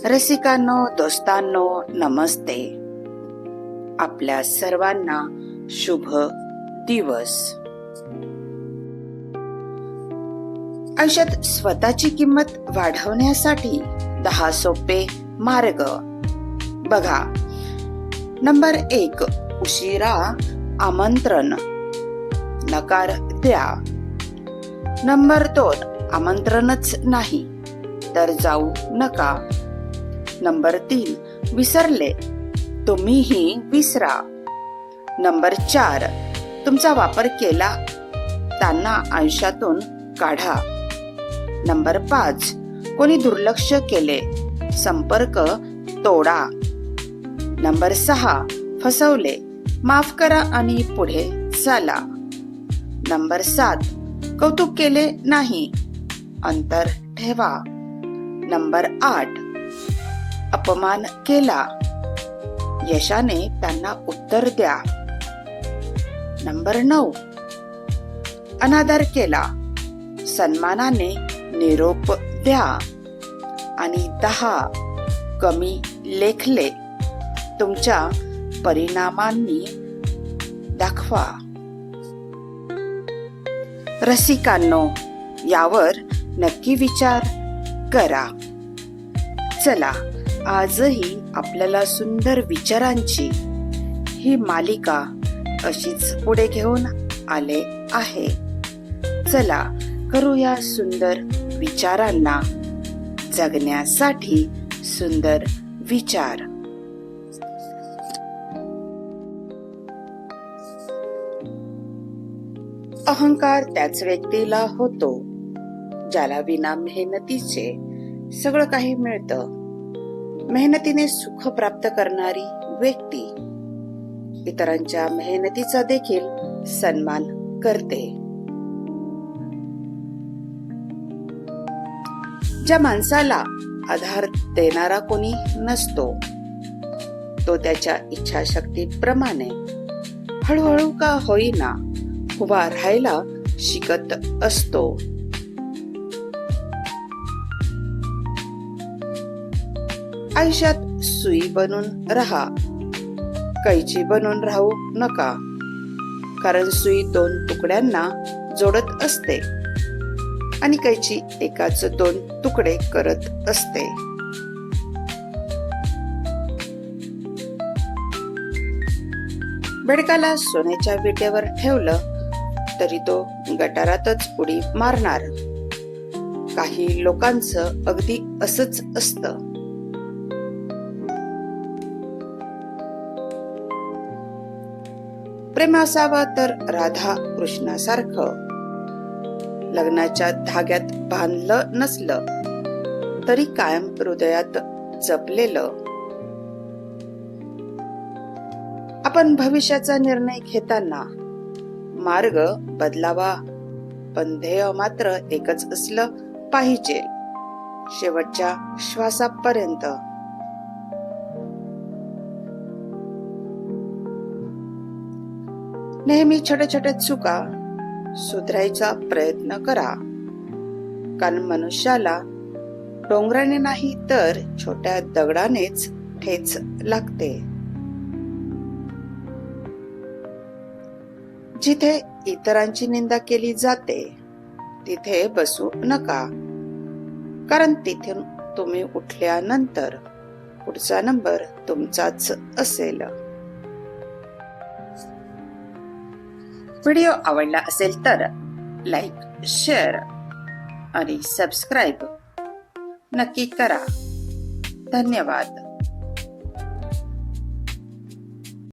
रसिकांनो, दोस्तांनो, नमस्ते. आपल्या सर्वांना शुभ दिवस. आयुष्यात स्वतःची किंमत वाढवण्यासाठी 10 सोपे मार्ग. बघा, नंबर 1, उशिरा आमंत्रण नकार द्या. नंबर 2, आमंत्रणच नाही तर जाऊ नका. नंबर 3, विसरले तुम्हीही विसरा. नंबर 4, तुमचा वापर केला त्यांना आयुष्यातून काढा. नंबर 5, कोणी दुर्लक्ष केले संपर्क तोडा. नंबर 6, फसवले माफ करा आणि पुढे चाला. नंबर 7, कौतुक केले नाही अंतर ठेवा. नंबर 8, अपमान केला यशाने त्यांना उत्तर द्या. नंबर 9, अनादर केला सन्मानाने निरोप द्या. आणि 10, कमी लेखले तुमच्या परिणामांनी दाखवा. रसिकांनो, यावर नक्की विचार करा. चला, आजही आपल्याला सुंदर विचारांची ही मालिका अशीच पुढे घेऊन आले आहे. चला, करूया सुंदर विचारांना जगण्यासाठी सुंदर विचार. अहंकार त्याच व्यक्तीला होतो ज्याला विना मेहनतीचे सगळं काही मिळतं. मेहनतीने सुख प्राप्त करणारी व्यक्ती इतरांच्या मेहनतीचा देखील सन्मान करते. ज्या माणसाला आधार देणारा कोणी नसतो तो त्याच्या इच्छाशक्तीप्रमाणे हळूहळू का होईना उभा राहायला शिकत असतो. आयुष्यात सुई बनून राहा, कैची बनून राहू नका. कारण सुई 2 तुकड्यांना जोडत असते आणि कैची एकाच 2 तुकडे करत असते. बेडकाला सोन्याच्या विटेवर ठेवलं तरी तो गटारातच उडी मारणार. काही लोकांचं अगदी असंच असतं. प्रेम असावं तर राधा कृष्णासारखं. लग्नाच्या धाग्यात बांधलं नसलं तरी कायम हृदयात जपलेलं. आपण भविष्याचा निर्णय घेताना मार्ग बदलावा पण ध्येय मात्र एकच असलं पाहिजे, शेवटच्या श्वासापर्यंत. नेहमी छोट्या छोट्या चुका सुधारायचा प्रयत्न करा. कारण मनुष्याला डोंगराने नाही तर छोट्या दगडानेच ठेच लागते. जिथे इतरांची निंदा केली जाते तिथे बसू नका. कारण तिथून तुम्ही उठल्यानंतर पुढचा नंबर तुमचाच असेल. व्हिडिओ आवडला असेल तर लाईक, शेअर आणि सबस्क्राईब नक्की करा. धन्यवाद.